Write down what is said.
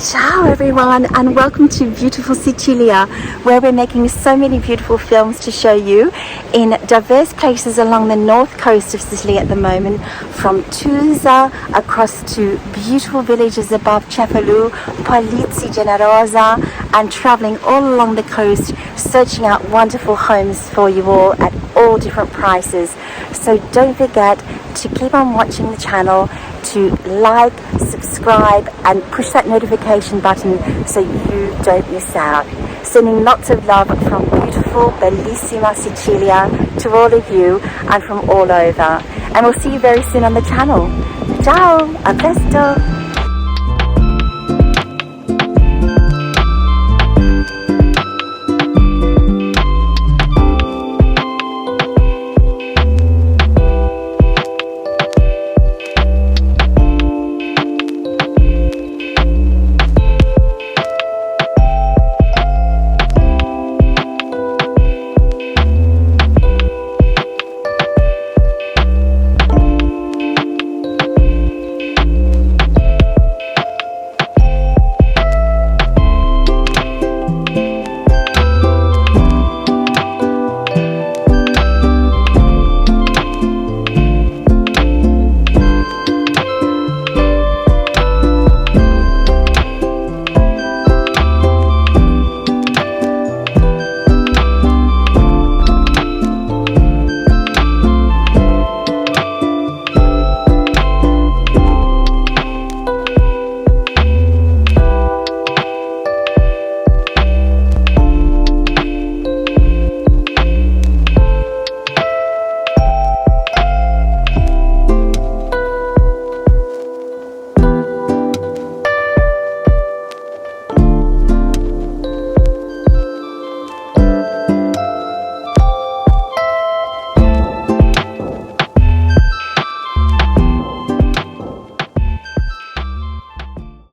Ciao everyone, and welcome to beautiful Sicilia, where we're making so many beautiful films to show you in diverse places along the north coast of Sicily at the moment, from Tusa across to beautiful villages above Cefalù, Polizzi, Generosa, and traveling all along the coast, searching out wonderful homes for you all at all different prices. So don't forget to keep on watching the channel, to like, subscribe and push that notification button so you don't miss out. Sending lots of love from beautiful, bellissima Sicilia to all of you and from all over. And we'll see you very soon on the channel. Ciao, a presto!